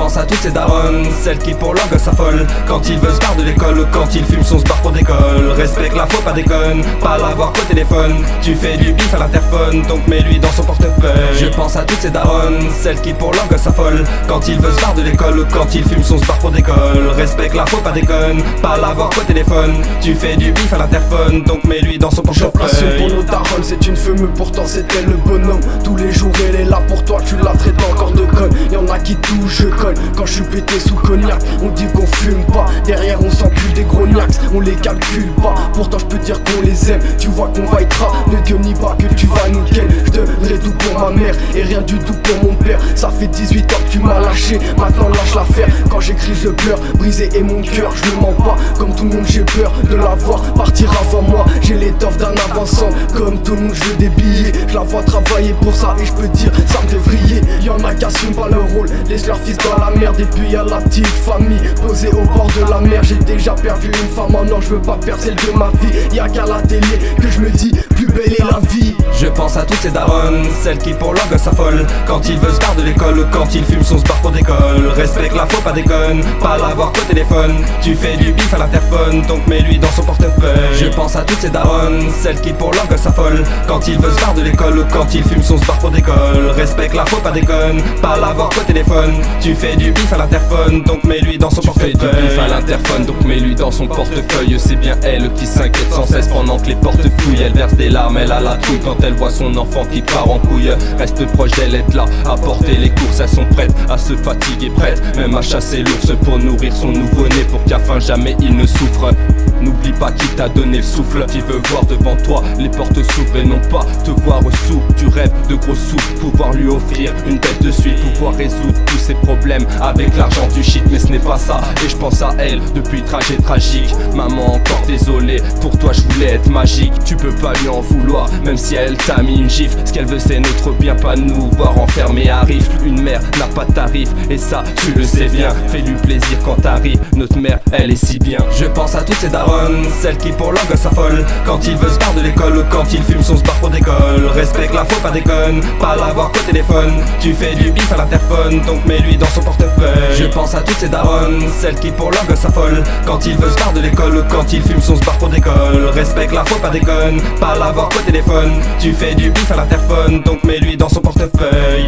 pense à toutes ces daronnes, celles qui pour leur gosse s'affolent quand il veut se barre de l'école ou quand il fume son sport pour d'école. Respecte la faute, pas déconne, pas l'avoir qu'au téléphone. Tu fais du bif à l'interphone, donc mets-lui dans son portefeuille. Je pense à toutes ces daronnes, celles qui pour leur gosse s'affolent quand il veut se barre de l'école ou quand il fume son sport pour d'école. Respecte la faute, pas déconne, pas l'avoir qu'au téléphone. Tu fais du bif à l'interphone, donc mets-lui dans son portefeuille. Je place une pour nos darons, c'est une fume, pourtant c'était le bonhomme. Tous les jours elle est là pour toi, tu la traites encore de conne. Y'en a qui touchent, je colle, quand je suis pété sous cognac. On dit qu'on fume pas, derrière on s'encule des gros niax. On les calcule pas, pourtant je peux dire qu'on les aime. Tu vois qu'on va être ne gueule pas que tu vas nous ken. Je donnerai tout pour ma mère et rien du tout pour mon père. Ça fait 18 ans que tu m'as lâché, maintenant lâche l'affaire. Quand j'écris je pleure, brisé est mon cœur. Je ne mens pas, comme tout le monde j'ai peur de la voir partir avant moi. J'ai l'étoffe d'un avançant, comme tout le monde je veux des billets. Je la vois travailler pour ça et je peux dire ça me devriez. Y'en a qui assument pas leur rôle, laisse leur fils dans la merde. Et puis y'a la petite famille posée au bord de la mer. J'ai déjà perdu une femme, maintenant je veux pas perdre celle de ma vie. Y'a qu'à la télé que je me dis plus belle est la vie. Je pense à toutes ces daronnes, celles qui pour leur gosse s'affolent quand il veut se barre de l'école ou quand il fume son sport pour d'école. Respecte la faute, pas déconne, pas l'avoir qu'au téléphone. Tu fais du bif à l'interphone, donc mets-lui dans son portefeuille. Je pense à toutes ces daronnes, celles qui pour leur gosse s'affolent quand il veut se barre de l'école ou quand il fume son sport pour d'école. Respecte la faute, pas déconne, pas l'avoir qu'au téléphone. Tu fais du bif à l'interphone, donc mets-lui dans son portefeuille. Tu fais du bif à l'interphone, donc mets-lui dans son portefeuille. C'est bien elle qui s'inquiète sans cesse pendant que les portes fouillent. Elle verse des larmes, elle a la trouille quand elle voit son enfant qui part en couille. Reste proche d'elle, être là, à porter les courses. Elles sont prêtes à se fatiguer, prêtes même à chasser l'ours pour nourrir son nouveau-né, pour qu'à fin jamais il ne souffre. N'oublie pas qui t'a donné le souffle, qui veut voir devant toi les portes s'ouvrent et non pas te voir sous. Tu rêves de gros sous, pouvoir lui offrir une bête de suite, pouvoir résoudre tous ses problèmes avec l'argent du shit. Mais ce n'est pas ça, et je pense à elle depuis trajet tragique. Maman, encore désolé, pour toi je voulais être magique. Tu peux pas lui en vouloir, même si elle t'a mis une gifle. Ce qu'elle veut c'est notre bien, pas nous voir enfermés à rifle. Une mère n'a pas de tarif, et ça tu le sais bien. Fais-lui plaisir quand t'arrives, notre mère elle est si bien. Je pense à toutes ces daronnes, celles qui pour leur gosse s'affolent quand il veut se barre de l'école ou quand il fume son sport pour d'école. Respecte la faute, pas déconne, pas l'avoir qu'au téléphone. Tu fais du bif à l'interphone, donc mets-lui dans son portefeuille. Je pense à toutes ces daronnes, celles qui pour leur gosse s'affolent quand il veut se barre de l'école ou quand il fume son sport pour d'école. Respecte la faute, pas déconne, pas l'avoir qu'au téléphone. Tu fais du bif à l'interphone, donc mets-lui dans son portefeuille.